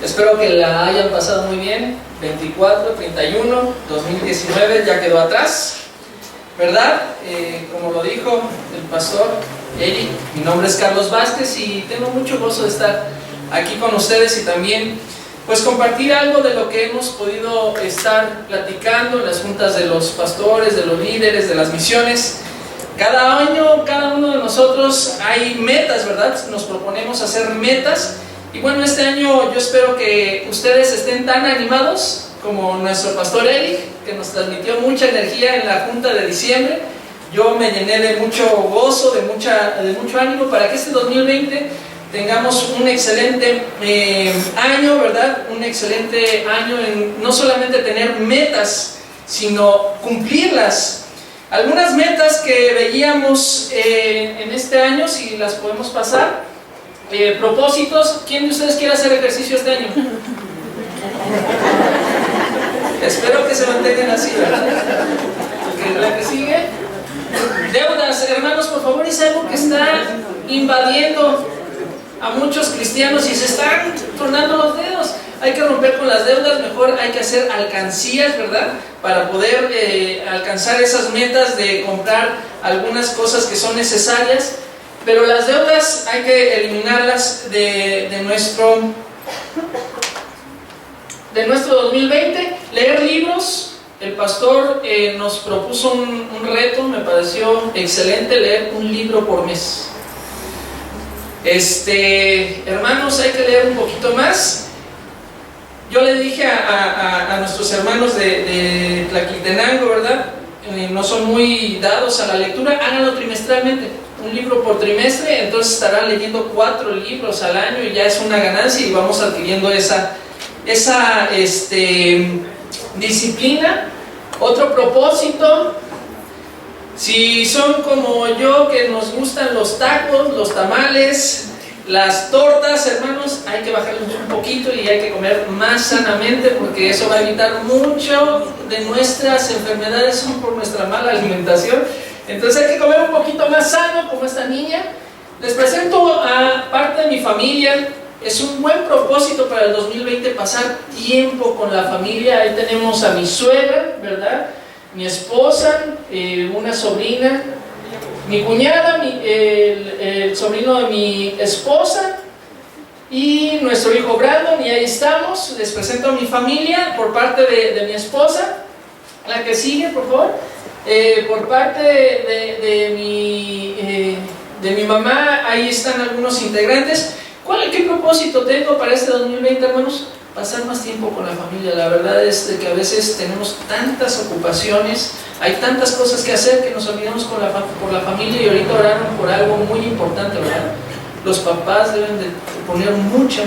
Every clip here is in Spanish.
Espero que la hayan pasado muy bien. 24, 31, 2019 ya quedó atrás, ¿verdad? Como lo dijo el pastor Eric, mi nombre es Carlos Vázquez y tengo mucho gozo de estar aquí con ustedes y también pues compartir algo de lo que hemos podido estar platicando en las juntas de los pastores, de los líderes, de las misiones. Cada año, cada uno de nosotros hay metas, ¿verdad? Nos proponemos hacer metas. Y bueno, este año yo espero que ustedes estén tan animados como nuestro pastor Eric, que nos transmitió mucha energía en la junta de diciembre. Yo me llené de mucho gozo, de mucho ánimo para que este 2020 tengamos un excelente año, ¿verdad? Un excelente año en no solamente tener metas, sino cumplirlas. Algunas metas que veíamos en este año, si las podemos pasar. Propósitos. ¿Quién de ustedes quiere hacer ejercicio este año? Espero que se mantengan así, ¿verdad? Porque la que sigue. Deudas, hermanos, por favor, es algo que está invadiendo a muchos cristianos y se están tornando los dedos. Hay que romper con las deudas, mejor hay que hacer alcancías, ¿verdad? Para poder alcanzar esas metas de comprar algunas cosas que son necesarias. Pero las deudas hay que eliminarlas de nuestro 2020. Leer libros. El pastor nos propuso un reto, me pareció excelente, leer un libro por mes. Hermanos, hay que leer un poquito más. Yo le dije a nuestros hermanos de Tlaquiltenango, ¿verdad? No son muy dados a la lectura, háganlo trimestralmente. Un libro por trimestre, entonces estarán leyendo 4 libros al año y ya es una ganancia y vamos adquiriendo esa disciplina. Otro propósito, si son como yo que nos gustan los tacos, los tamales, las tortas, hermanos, hay que bajarles un poquito y hay que comer más sanamente porque eso va a evitar mucho de nuestras enfermedades, son por nuestra mala alimentación. Entonces hay que comer un poquito más sano, como esta niña. Les presento a parte de mi familia. Es un buen propósito para el 2020 pasar tiempo con la familia. Ahí tenemos a mi suegra, ¿verdad? Mi esposa, una sobrina, mi cuñada, el sobrino de mi esposa y nuestro hijo Brandon, y ahí estamos. Les presento a mi familia por parte de mi esposa. La que sigue, por favor. Por parte de mi mamá, ahí están algunos integrantes. ¿Qué propósito tengo para este 2020, hermanos? Pasar más tiempo con la familia. La verdad es que a veces tenemos tantas ocupaciones, hay tantas cosas que hacer que nos olvidamos por la familia, y ahorita oraron por algo muy importante, ¿verdad? Los papás deben de poner mucha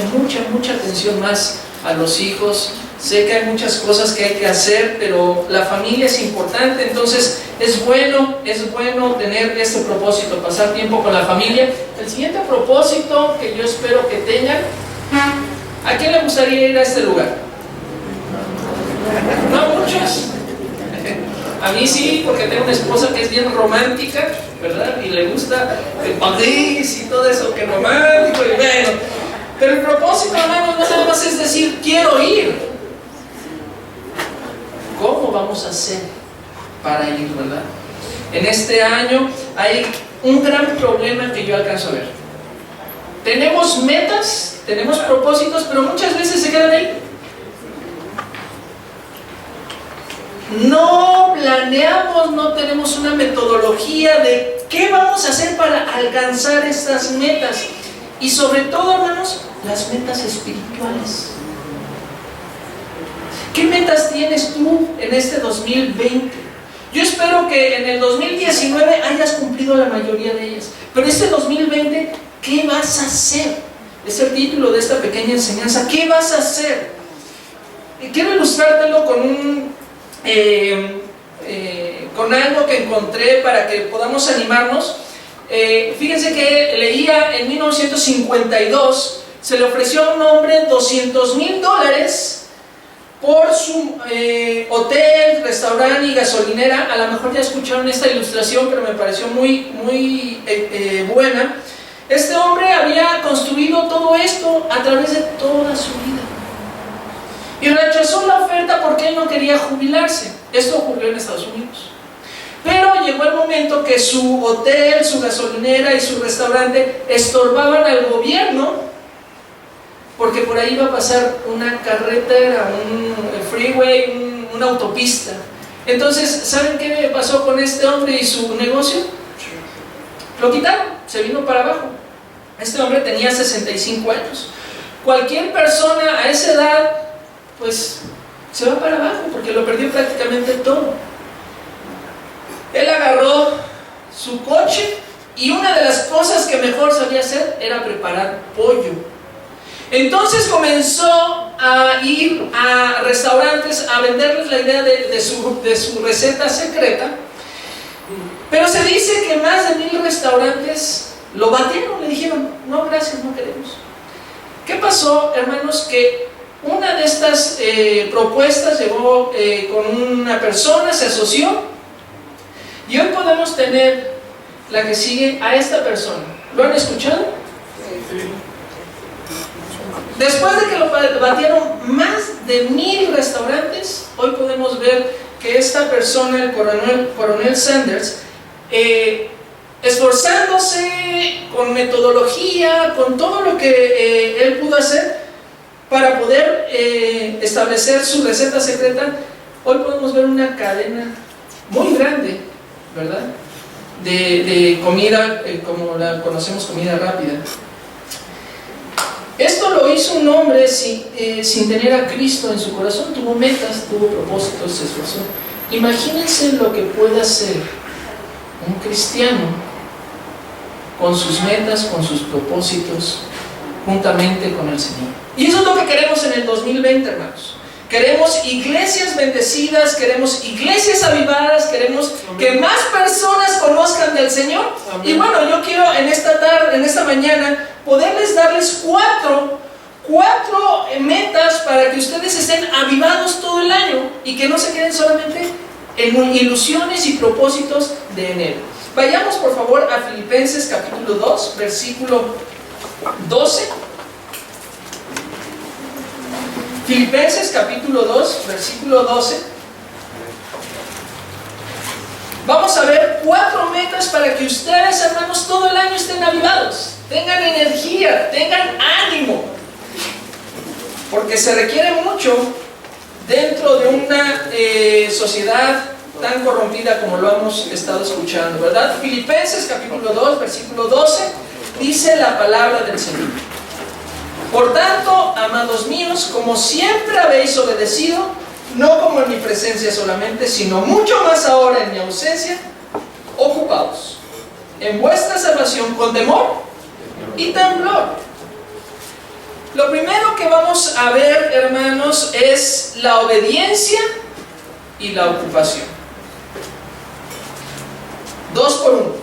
atención más a los hijos. Sé que hay muchas cosas que hay que hacer, pero la familia es importante, entonces es bueno tener este propósito, pasar tiempo con la familia. El siguiente propósito que yo espero que tengan, ¿a quién le gustaría ir a este lugar? ¿No a muchos? A mí sí, porque tengo una esposa que es bien romántica, ¿verdad? Y le gusta el París y todo eso, que romántico y bueno. Pero el propósito, hermanos, no nada más es decir, quiero ir. ¿Cómo vamos a hacer para ir, verdad? En este año hay un gran problema que yo alcanzo a ver. Tenemos metas, tenemos propósitos, pero muchas veces se quedan ahí. No planeamos, no tenemos una metodología de qué vamos a hacer para alcanzar estas metas. Y sobre todo, hermanos, las metas espirituales. ¿Qué metas tienes tú en este 2020? Yo espero que en el 2019 hayas cumplido la mayoría de ellas. Pero este 2020, ¿qué vas a hacer? Es el título de esta pequeña enseñanza. ¿Qué vas a hacer? Quiero ilustrártelo con algo que encontré para que podamos animarnos. Fíjense que leía en 1952, se le ofreció a un hombre $200,000 por su hotel, restaurante y gasolinera. A lo mejor ya escucharon esta ilustración, pero me pareció muy buena. Este hombre había construido todo esto a través de toda su vida. y rechazó la oferta porque él no quería jubilarse. Esto ocurrió en Estados Unidos. Pero llegó el momento que su hotel, su gasolinera y su restaurante estorbaban al gobierno, porque por ahí iba a pasar una carretera, un freeway, una autopista. Entonces, ¿saben qué pasó con este hombre y su negocio? Lo quitaron, se vino para abajo. Este hombre tenía 65 años. Cualquier persona a esa edad, pues, se va para abajo, porque lo perdió prácticamente todo. Él agarró su coche y una de las cosas que mejor sabía hacer era preparar pollo. Entonces comenzó a ir a restaurantes a venderles la idea de su receta secreta, pero se dice que más de 1000 restaurantes lo batieron, le dijeron, no gracias, no queremos. ¿Qué pasó, hermanos? Que una de estas propuestas llegó con una persona, se asoció, y hoy podemos tener la que sigue a esta persona. ¿Lo han escuchado? Después de que lo batieron más de 1000 restaurantes, hoy podemos ver que esta persona, el coronel Sanders, esforzándose con metodología, con todo lo que él pudo hacer para poder establecer su receta secreta, hoy podemos ver una cadena muy grande, ¿verdad?, de comida, como la conocemos, comida rápida. Esto lo hizo un hombre sin tener a Cristo en su corazón. Tuvo metas, tuvo propósitos, se esforzó. Imagínense lo que puede hacer un cristiano con sus metas, con sus propósitos, juntamente con el Señor. Y eso es lo que queremos en el 2020, hermanos. Queremos iglesias bendecidas, queremos iglesias avivadas, queremos que más personas conozcan del Señor. Amén. Y bueno, yo quiero en esta mañana, poderles darles cuatro metas para que ustedes estén avivados todo el año y que no se queden solamente en ilusiones y propósitos de enero. Vayamos por favor a Filipenses capítulo 2, versículo 12. Filipenses capítulo 2, versículo 12. Vamos a ver 4 metas para que ustedes, hermanos, todo el año estén avivados, tengan energía, tengan ánimo, porque se requiere mucho dentro de una sociedad tan corrompida como lo hemos estado escuchando, ¿verdad? Filipenses capítulo 2, versículo 12, dice la palabra del Señor. Por tanto, amados míos, como siempre habéis obedecido, no como en mi presencia solamente, sino mucho más ahora en mi ausencia, ocupaos en vuestra salvación con temor y temblor. Lo primero que vamos a ver, hermanos, es la obediencia y la ocupación. 2 por 1.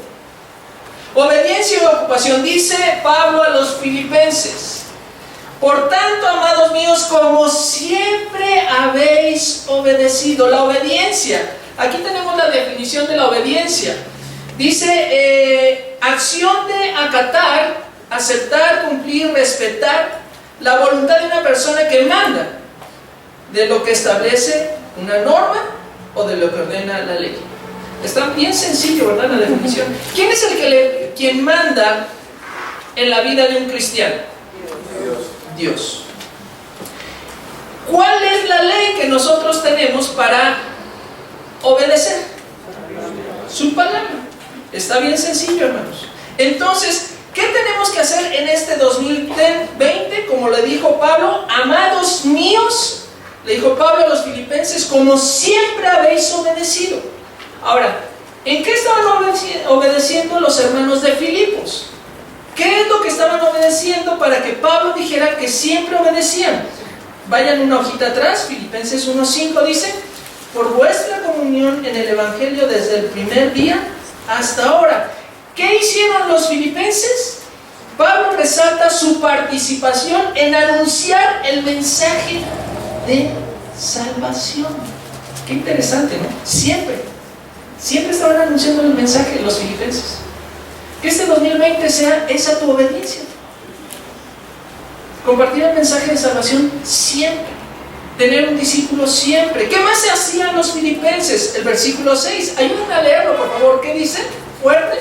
Obediencia y ocupación. Dice Pablo a los filipenses: por tanto, amados míos, como siempre habéis obedecido. La obediencia. Aquí tenemos la definición de la obediencia. Dice, acción de acatar, aceptar, cumplir, respetar la voluntad de una persona que manda, de lo que establece una norma o de lo que ordena la ley. Está bien sencillo, ¿verdad?, la definición. ¿Quién es quien manda en la vida de un cristiano? Dios. ¿Cuál es la ley que nosotros tenemos para obedecer? Su palabra. Está bien sencillo, hermanos. Entonces, ¿qué tenemos que hacer en este 2020? Como le dijo Pablo, amados míos, le dijo Pablo a los filipenses, como siempre habéis obedecido. Ahora, ¿en qué estaban obedeciendo los hermanos de Filipos? ¿Qué es lo que estaban obedeciendo para que Pablo dijera que siempre obedecían? Vayan una hojita atrás, Filipenses 1:5 dice: por vuestra comunión en el Evangelio desde el primer día hasta ahora. ¿Qué hicieron los filipenses? Pablo resalta su participación en anunciar el mensaje de salvación. Qué interesante, ¿no? Siempre estaban anunciando el mensaje de los filipenses. Que este 2020 sea esa tu obediencia. Compartir el mensaje de salvación siempre. tener un discípulo siempre. ¿Qué más se hacían los filipenses? El versículo 6. Ayúdenme a leerlo, por favor. ¿Qué dice? Fuerte.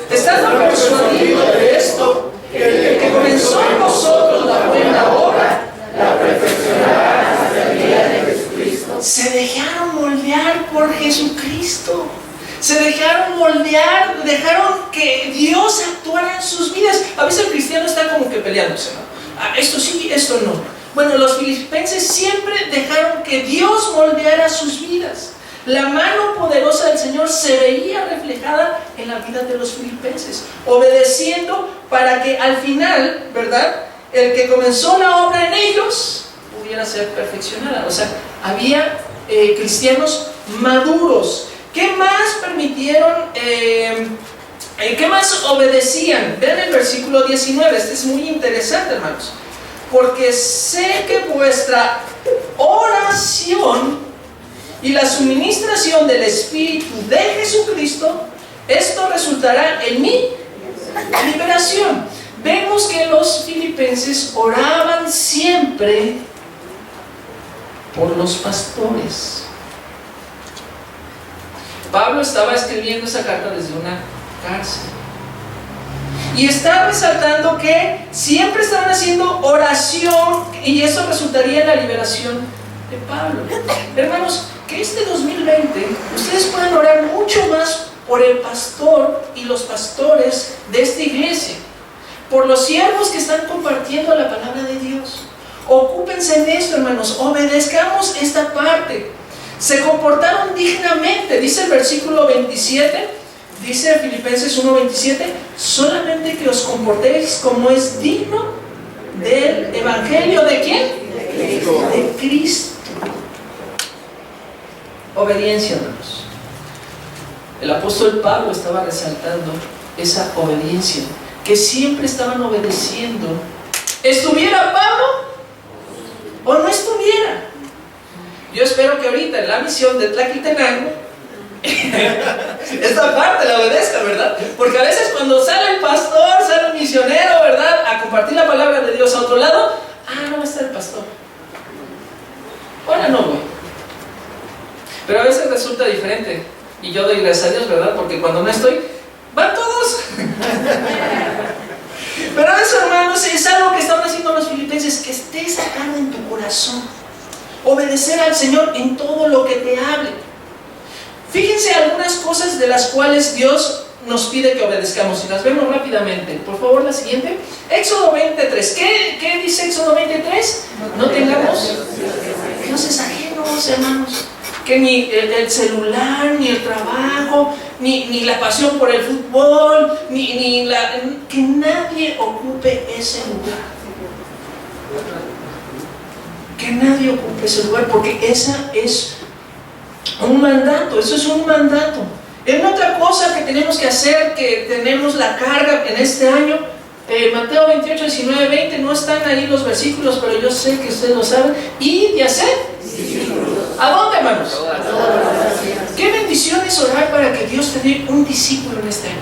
Estando persuadido de esto, que el que comenzó en nosotros la buena obra, la perfeccionará hasta el día de Jesucristo. Se dejaron moldear por Jesucristo. Se dejaron moldear, dejaron que Dios actuara en sus vidas. A veces el cristiano está como que peleándose, ¿no? Esto sí, esto no. Bueno, los filipenses siempre dejaron que Dios moldeara sus vidas. La mano poderosa del Señor se veía reflejada en la vida de los filipenses, obedeciendo para que al final, ¿verdad?, el que comenzó la obra en ellos pudiera ser perfeccionada. O sea, había cristianos maduros. ¿Qué más permitieron? ¿Qué más obedecían? Vean el versículo 19. Este es muy interesante, hermanos. Porque sé que vuestra oración y la suministración del Espíritu de Jesucristo, esto resultará en mi liberación. Vemos que los filipenses oraban siempre por los pastores. Pablo estaba escribiendo esa carta desde una cárcel y está resaltando que siempre estaban haciendo oración, y eso resultaría en la liberación de Pablo. Hermanos, que este 2020 ustedes puedan orar mucho más por el pastor y los pastores de esta iglesia, por los siervos que están compartiendo la palabra de Dios. Ocúpense en esto, hermanos, obedezcamos esta parte. Se comportaron dignamente, dice el versículo 27, dice Filipenses 1:27, solamente que os comportéis como es digno del evangelio ¿de quién? De Cristo. Obediencia, hermanos. El apóstol Pablo estaba resaltando esa obediencia, que siempre estaban obedeciendo. ¿Estuviera Pablo o no estuviera? Yo espero que ahorita en la misión de Tlaquiltenango esta parte la obedezca, ¿verdad? Porque a veces cuando sale el pastor, sale el misionero, ¿verdad?, a compartir la palabra de Dios a otro lado, no va a estar el pastor, ahora no voy. Pero a veces resulta diferente, y yo doy gracias a Dios, ¿verdad?, porque cuando no estoy, van todos. Pero eso, hermanos, es algo que estaban haciendo los filipenses, que esté sacando en tu corazón. Obedecer al Señor en todo lo que te hable. Fíjense algunas cosas de las cuales Dios nos pide que obedezcamos, y las vemos rápidamente. Por favor, la siguiente. Éxodo 23. ¿Qué dice Éxodo 23? No tengamos dioses ajenos, hermanos. Que ni el celular, ni el trabajo, ni la pasión por el fútbol, que nadie ocupe ese lugar. Que nadie ocupe ese lugar, porque esa es un mandato, eso es un mandato. Es otra cosa que tenemos que hacer, que tenemos la carga en este año. Mateo 28, 19, 20, no están ahí los versículos, pero yo sé que ustedes lo saben. ¿Y de hacer? ¿A dónde, hermanos? Qué bendición es orar para que Dios tenga un discípulo en este año.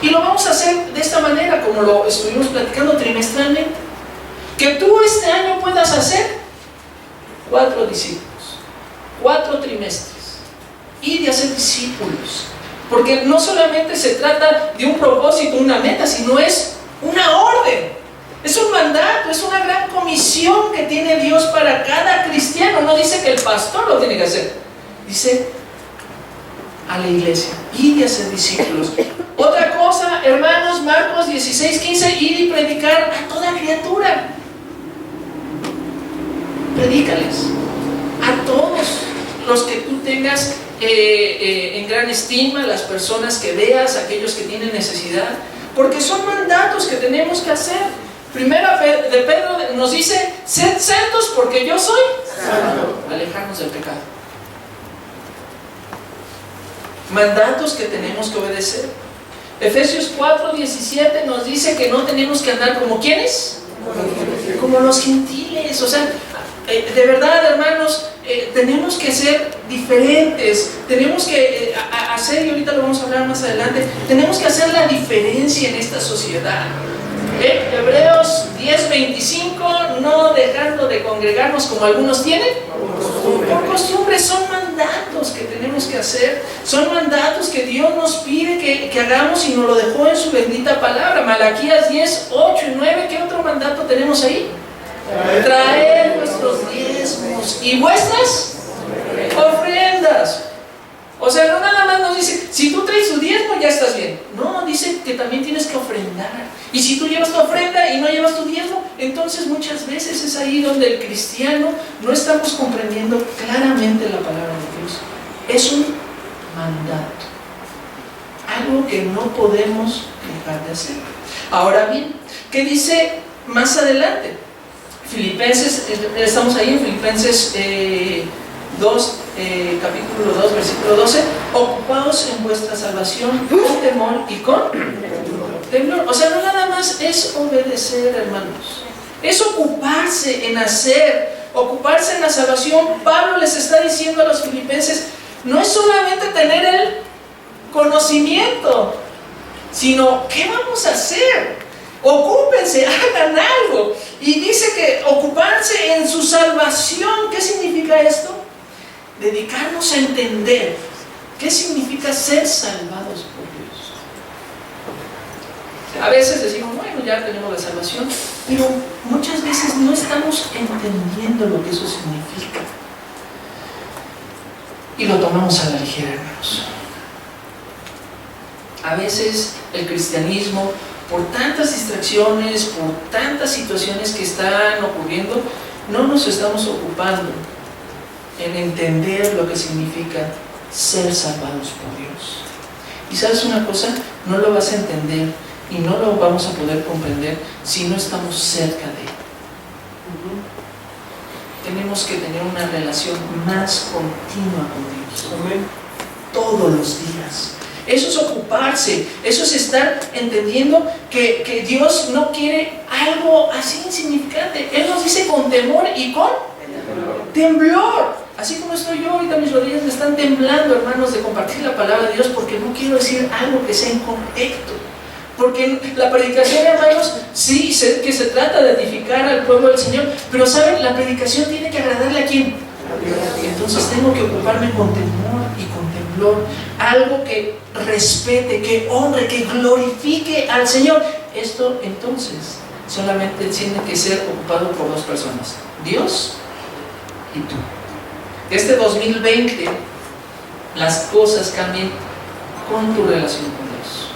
Y lo vamos a hacer de esta manera, como lo estuvimos platicando trimestralmente. Que tú este año puedas hacer 4 discípulos, 4 trimestres, y de hacer discípulos. Porque no solamente se trata de un propósito, una meta, sino es una orden, es un mandato, es una gran comisión que tiene Dios para cada cristiano. No dice que el pastor lo tiene que hacer, dice a la iglesia, y de hacer discípulos. Otra cosa, hermanos, Marcos 16:15, ir y predicar a toda criatura. Predícales a todos los que tú tengas en gran estima, las personas que veas, aquellos que tienen necesidad, porque son mandatos que tenemos que hacer. Primera de Pedro nos dice: sed santos porque yo soy santo. Alejarnos del pecado. Mandatos que tenemos que obedecer. Efesios 4:17 nos dice que no tenemos que andar como ¿quiénes? Como los gentiles. O sea, de verdad, hermanos, tenemos que ser diferentes, tenemos que hacer, y ahorita lo vamos a hablar más adelante, tenemos que hacer la diferencia en esta sociedad. Hebreos 10:25, no dejando de congregarnos como algunos tienen por costumbre. Son mandatos que tenemos que hacer, son mandatos que Dios nos pide que hagamos y nos lo dejó en su bendita palabra. Malaquías 10:8 y 9, ¿qué otro mandato tenemos ahí? Traer vuestros diezmos y vuestras ofrendas. O sea, no nada más nos dice, si tú traes tu diezmo ya estás bien. No, dice que también tienes que ofrendar. Y si tú llevas tu ofrenda y no llevas tu diezmo, entonces muchas veces es ahí donde el cristiano no estamos comprendiendo claramente la palabra de Dios. Es un mandato, algo que no podemos dejar de hacer. Ahora bien, ¿qué dice más adelante? Filipenses, estamos ahí en Filipenses 2, capítulo 2, versículo 12. Ocupaos en vuestra salvación con temor y con temblor. O sea, no nada más es obedecer, hermanos, es ocuparse en hacer, ocuparse en la salvación. Pablo les está diciendo a los filipenses, no es solamente tener el conocimiento, sino ¿qué vamos a hacer? Ocúpense, hagan algo. Y dice que ocuparse en su salvación. ¿Qué significa esto? Dedicarnos a entender qué significa ser salvados por Dios. A veces decimos, bueno, ya tenemos la salvación, pero muchas veces no estamos entendiendo lo que eso significa. Y lo tomamos a la ligera, hermanos. A veces el cristianismo, por tantas distracciones, por tantas situaciones que están ocurriendo, no nos estamos ocupando en entender lo que significa ser salvados por Dios. Y sabes una cosa, no lo vas a entender y no lo vamos a poder comprender si no estamos cerca de Él. Tenemos que tener una relación más continua con Dios. Amén. Todos los días. Eso es ocuparse, eso es estar entendiendo que Dios no quiere algo así insignificante. Él nos dice con temor y con temblor. Así como estoy yo ahorita, mis rodillas me están temblando, hermanos, de compartir la palabra de Dios, porque no quiero decir algo que sea incorrecto. Porque la predicación, hermanos, sí, sé que se trata de edificar al pueblo del Señor, pero ¿saben? La predicación tiene que agradarle ¿a quién? A Dios. Entonces tengo que ocuparme con temor y con temblor, algo que respete, que honre, que glorifique al Señor. Esto entonces solamente tiene que ser ocupado por dos personas, Dios y tú. Este 2020 las cosas cambien con tu relación con Dios,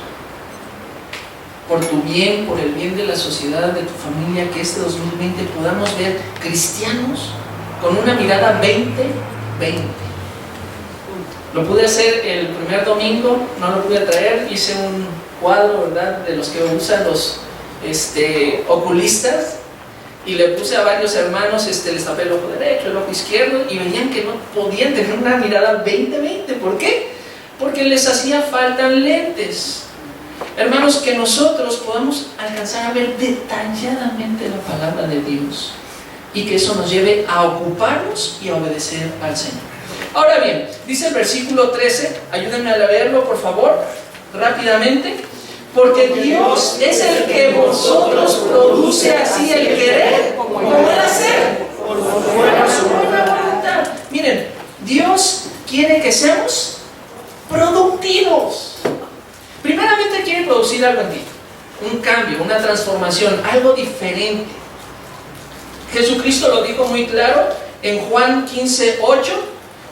por tu bien, por el bien de la sociedad, de tu familia. Que este 2020 podamos ver cristianos con una mirada 2020. Lo pude hacer el primer domingo, no lo pude traer, hice un cuadro, ¿verdad?, de los que usan los oculistas, y le puse a varios hermanos, les tapé el ojo derecho, el ojo izquierdo, y veían que no podían tener una mirada 2020. ¿Por qué? Porque les hacía falta lentes. Hermanos, que nosotros podamos alcanzar a ver detalladamente la palabra de Dios, y que eso nos lleve a ocuparnos y a obedecer al Señor. Ahora bien, dice el versículo 13, ayúdenme a leerlo por favor, rápidamente. Porque Dios es el que vosotros produce así el querer como el hacer, por su buena voluntad. Miren, Dios quiere que seamos productivos. Primeramente quiere producir algo en ti, un cambio, una transformación, algo diferente. Jesucristo lo dijo muy claro en Juan 15:8.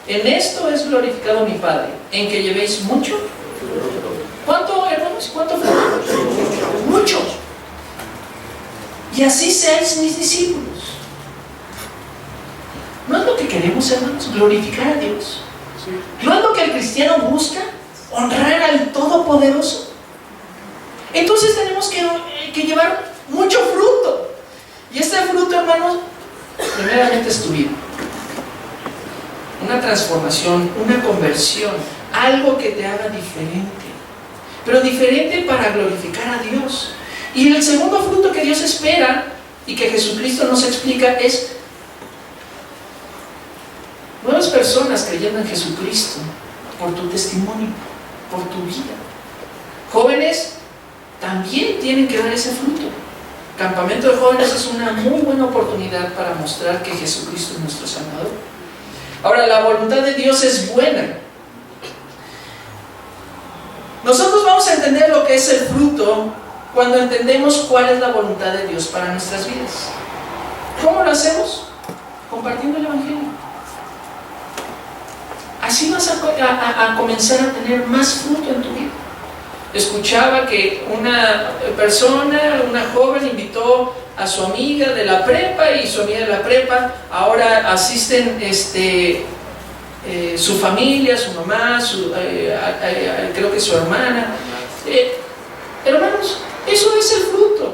En esto es glorificado mi Padre, en que llevéis mucho. ¿Cuánto, hermanos? ¿Cuánto fruto? Mucho. Y así seáis mis discípulos. ¿No es lo que queremos, hermanos? Glorificar a Dios. ¿No es lo que el cristiano busca? Honrar al Todopoderoso. Entonces tenemos que llevar mucho fruto. Y este fruto, hermanos, primeramente es tu vida. Una transformación, una conversión, algo que te haga diferente. Pero diferente para glorificar a Dios. Y el segundo fruto que Dios espera y que Jesucristo nos explica es nuevas personas creyendo en Jesucristo por tu testimonio, por tu vida. Jóvenes también tienen que dar ese fruto. Campamento de jóvenes es una muy buena oportunidad para mostrar que Jesucristo es nuestro Salvador. Ahora, la voluntad de Dios es buena. Nosotros vamos a entender lo que es el fruto cuando entendemos cuál es la voluntad de Dios para nuestras vidas. ¿Cómo lo hacemos? Compartiendo el Evangelio. Así vas a comenzar a tener más fruto en tu vida. Escuchaba que una persona, una joven, invitó a su amiga de la prepa, y su amiga de la prepa ahora asisten su familia, su mamá, creo que su hermana. Hermanos, eso es el fruto.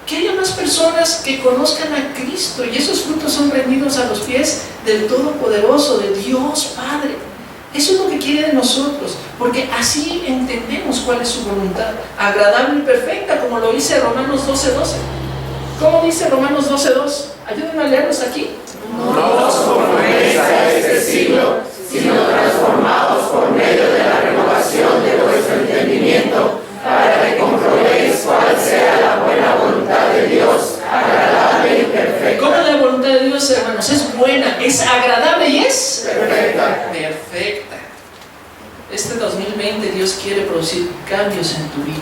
Que haya más personas que conozcan a Cristo, y esos frutos son rendidos a los pies del Todopoderoso, de Dios Padre. Eso es lo que quiere de nosotros, porque así entendemos cuál es su voluntad, agradable y perfecta, como lo dice Romanos 12:12. ¿Cómo dice Romanos 12:2? Ayúdenme a leerlos aquí. No os conforméis a este siglo, sino transformados por medio de la renovación de vuestro entendimiento, para que comprobéis cuál sea la buena voluntad de Dios, agradable y perfecta. ¿Cómo es la voluntad de Dios, hermanos? Es buena, es agradable y es perfecta. Perfecta. Este 2020 Dios quiere producir cambios en tu vida,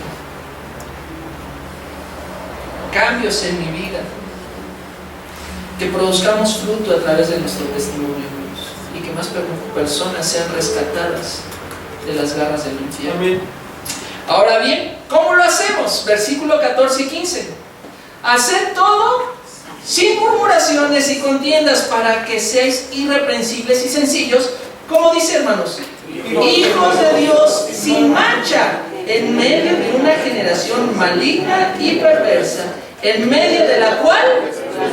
cambios en mi vida, que produzcamos fruto a través de nuestro testimonio, y que más personas sean rescatadas de las garras del infierno. Amén. Ahora bien, ¿cómo lo hacemos? Versículo 14 y 15. Haced todo sin murmuraciones y contiendas, para que seáis irreprensibles y sencillos, como dice, hermanos, hijos de Dios sin mancha, en medio de una generación maligna y perversa, en medio de la cual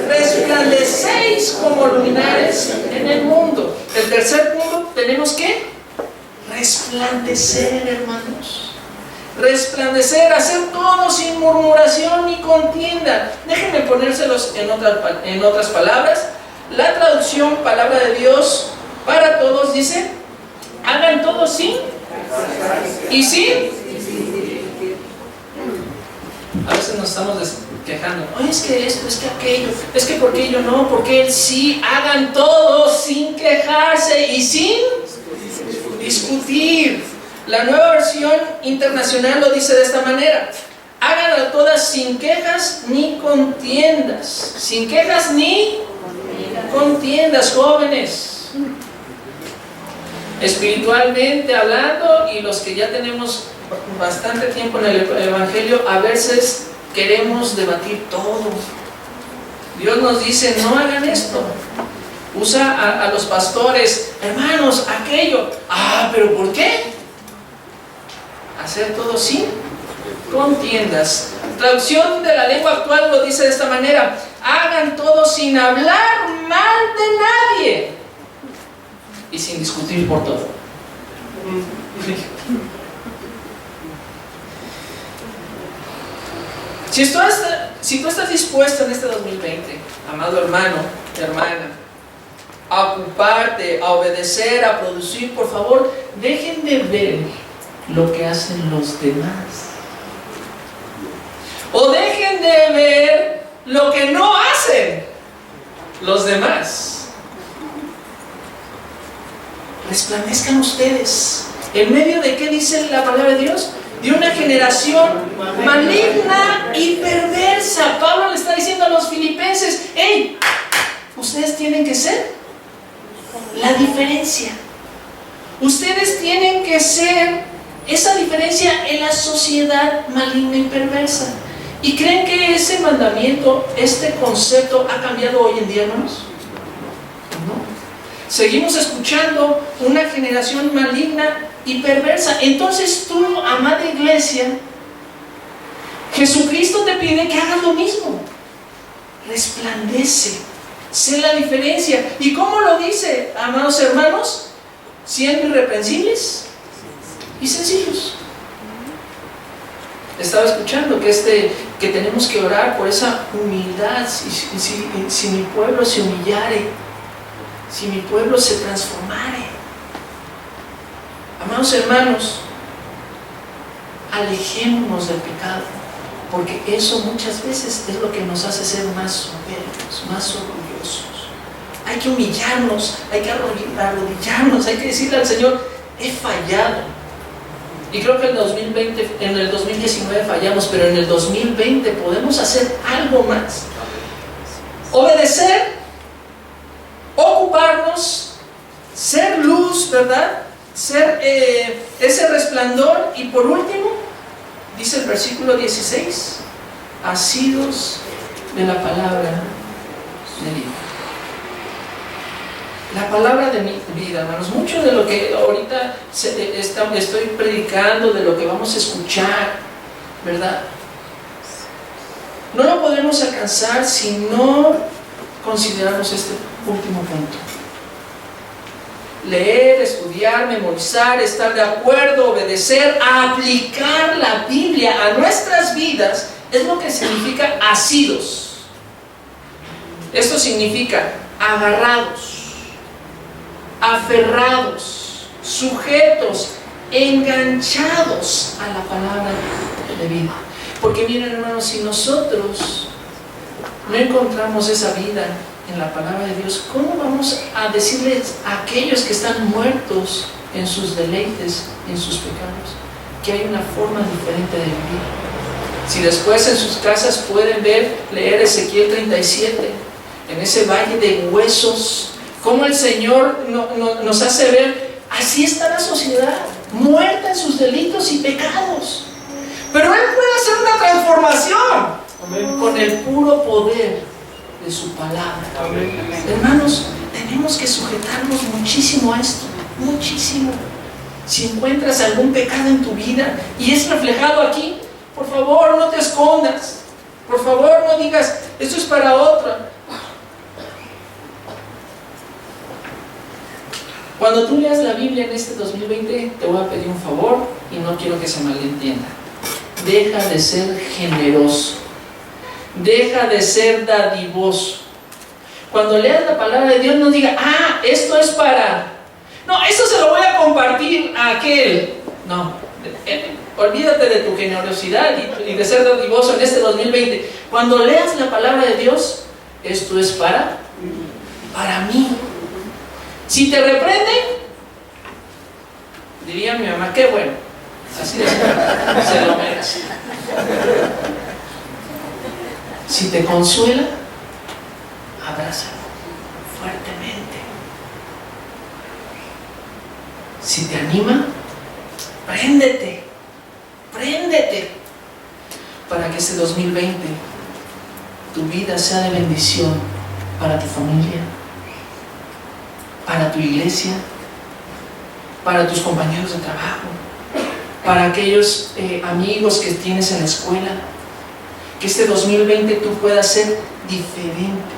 resplandecéis como luminares en el mundo. El tercer punto, tenemos que resplandecer, hermanos. Resplandecer, hacer todo sin murmuración ni contienda. Déjenme ponérselos en otras palabras. La traducción Palabra de Dios para Todos dice: hagan todo sin y sin. A veces nos estamos quejando. Oye, es que esto, es que aquello, es que porque yo no, porque él sí. Hagan todo sin quejarse y sin discutir. La Nueva Versión Internacional lo dice de esta manera: háganlo todas sin quejas ni contiendas. Sin quejas ni contiendas, jóvenes. Espiritualmente hablando, y los que ya tenemos bastante tiempo en el Evangelio, a veces queremos debatir todo. Dios nos dice: no hagan esto. Usa a los pastores: hermanos, aquello. ¿Pero por qué? Hacer todo sin contiendas. Traducción de la lengua actual lo dice de esta manera: hagan todo sin hablar mal de nadie y sin discutir por todo. Si tú estás dispuesto en este 2020, amado hermano, hermana, a ocuparte, a obedecer, a producir, por favor, dejen de ver lo que hacen los demás, o dejen de ver lo que no hacen los demás. Resplandezcan ustedes. ¿En medio de qué dice la palabra de Dios? De una generación maligna y perversa. Pablo le está diciendo a los filipenses: hey, ustedes tienen que ser la diferencia. Ustedes tienen que ser esa diferencia en la sociedad maligna y perversa. ¿Y creen que ese mandamiento, este concepto, ha cambiado hoy en día, hermanos? No. Seguimos escuchando una generación maligna y perversa. Entonces tú, amada iglesia, Jesucristo te pide que hagas lo mismo. Resplandece, sé la diferencia. ¿Y cómo lo dice, amados hermanos? Siendo irreprensibles y sencillos. Estaba escuchando que tenemos que orar por esa humildad. Si mi pueblo se humillare, si mi pueblo se transformare. Amados hermanos, alejémonos del pecado. porque eso muchas veces es lo que nos hace ser más soberbios, más orgullosos. Hay que humillarnos, hay que arrodillarnos, hay que decirle al Señor, he fallado. Y creo que en el 2019 fallamos, pero en el 2020 podemos hacer algo más. Obedecer, ocuparnos, ser luz, ¿verdad? Ser ese resplandor. Y por último, dice el versículo 16, asidos de la palabra de vida. La palabra de mi vida, hermanos. Mucho de lo que ahorita estoy predicando, de lo que vamos a escuchar, ¿verdad? No lo podemos alcanzar si no consideramos este último punto. Leer, estudiar, memorizar, estar de acuerdo, obedecer, aplicar la Biblia a nuestras vidas es lo que significa asidos. Esto significa agarrados, aferrados, sujetos, enganchados a la palabra de vida. Porque miren, hermanos, si nosotros no encontramos esa vida en la palabra de Dios, ¿cómo vamos a decirles a aquellos que están muertos en sus deleites, en sus pecados, que hay una forma diferente de vivir? Si después en sus casas pueden leer Ezequiel 37, en ese valle de huesos, cómo el Señor nos hace ver, así está la sociedad, muerta en sus delitos y pecados. Pero Él puede hacer una transformación. Amén. Con el puro poder de su palabra. Amén. Hermanos, tenemos que sujetarnos muchísimo a esto, muchísimo. Si encuentras algún pecado en tu vida y es reflejado aquí, por favor no te escondas, por favor no digas, esto es para otra. Cuando tú leas la Biblia en este 2020, te voy a pedir un favor y no quiero que se malentienda. Deja de ser generoso, deja de ser dadivoso. Cuando leas la palabra de Dios, no diga, esto es para, no, esto se lo voy a compartir a aquel. No, olvídate de tu generosidad y de ser dadivoso en este 2020. Cuando leas la palabra de Dios, esto es para mí. Si te reprenden, diría mi mamá, qué bueno, así de se lo merece. Si te consuela, abrázalo fuertemente. Si te anima, préndete para que este 2020 tu vida sea de bendición para tu familia, para tu iglesia, para tus compañeros de trabajo, para aquellos amigos que tienes en la escuela. Que este 2020 tú puedas ser diferente.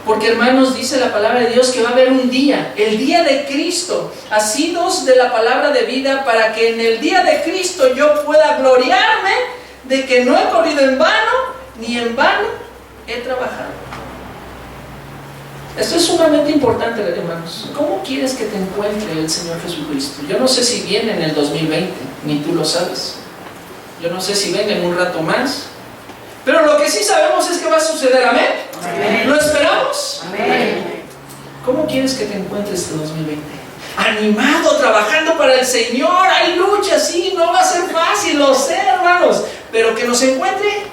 Porque, hermanos, dice la palabra de Dios que va a haber un día, el día de Cristo, asidos de la palabra de vida, para que en el día de Cristo yo pueda gloriarme de que no he corrido en vano, ni en vano he trabajado. Esto es sumamente importante, hermanos. ¿Cómo quieres que te encuentre el Señor Jesucristo? Yo no sé si viene en el 2020, ni tú lo sabes. Yo no sé si venga en un rato más. Pero lo que sí sabemos es que va a suceder. ¿Amén? Amén. ¿Lo esperamos? Amén. ¿Cómo quieres que te encuentre este 2020? Animado, trabajando para el Señor. Hay lucha, sí, no va a ser fácil, lo sé, hermanos. Pero que nos encuentre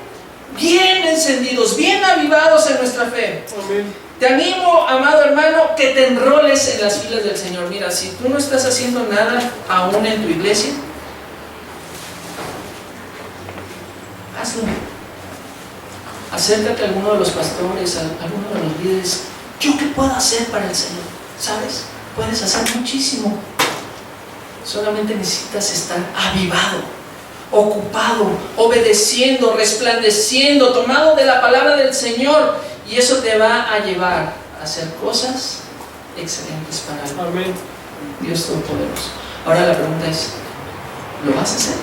bien encendidos, bien avivados en nuestra fe. Amén. Te animo, amado hermano, que te enroles en las filas del Señor. Mira, si tú no estás haciendo nada aún en tu iglesia, hazlo. Acércate a alguno de los pastores, a alguno de los líderes. ¿Yo qué puedo hacer para el Señor? ¿Sabes? Puedes hacer muchísimo. Solamente necesitas estar avivado, ocupado, obedeciendo, resplandeciendo, tomado de la palabra del Señor. Y eso te va a llevar a hacer cosas excelentes para Él. Amén. Dios Todopoderoso. Ahora la pregunta es, ¿lo vas a hacer?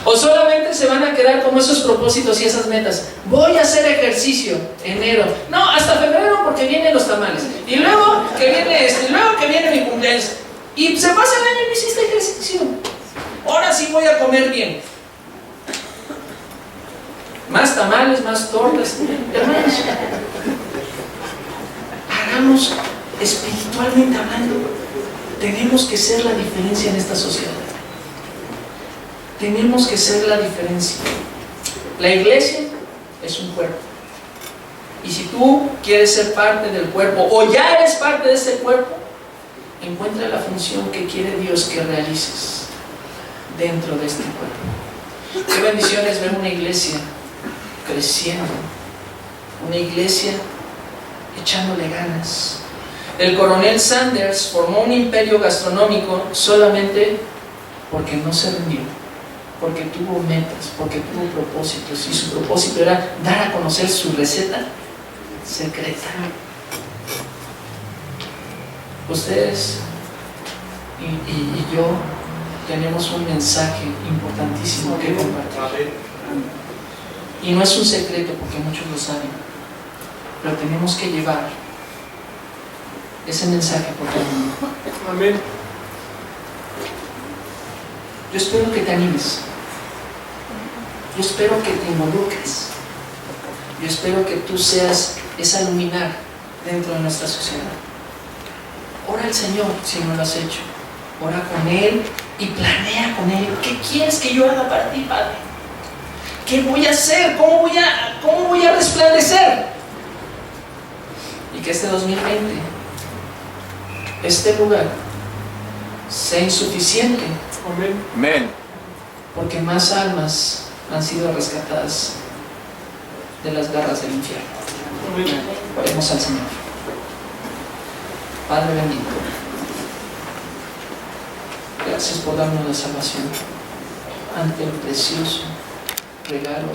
¿O solamente se van a quedar como esos propósitos y esas metas? Voy a hacer ejercicio enero. No, hasta febrero porque vienen los tamales. Y luego que viene y luego que viene mi cumpleaños. Y se pasa el año y no hiciste ejercicio. Ahora sí voy a comer bien. Más tamales, más tortas. Hermanos, hagamos espiritualmente hablando, tenemos que ser la diferencia en esta sociedad. Tenemos que ser la diferencia. La iglesia es un cuerpo. Y si tú quieres ser parte del cuerpo, o ya eres parte de ese cuerpo, encuentra la función que quiere Dios que realices dentro de este cuerpo. Qué bendición es ver una iglesia creciendo, una iglesia echándole ganas. El coronel Sanders formó un imperio gastronómico solamente porque no se rindió, porque tuvo metas, porque tuvo propósitos, y su propósito era dar a conocer su receta secreta. Ustedes y yo tenemos un mensaje importantísimo que compartir. Y no es un secreto porque muchos lo saben, pero tenemos que llevar ese mensaje por todo el mundo. Amén. Yo espero que te animes. Yo espero que te involucres. Yo espero que tú seas esa luminar dentro de nuestra sociedad. Ora al Señor si no lo has hecho. Ora con Él y planea con Él. ¿Qué quieres que yo haga para ti, Padre? ¿Qué voy a hacer? ¿Cómo voy a resplandecer? Y que este 2020, este lugar, sea insuficiente. Amén. Porque más almas han sido rescatadas de las garras del infierno. Oremos al Señor. Padre bendito, gracias por darnos la salvación ante el precioso regalo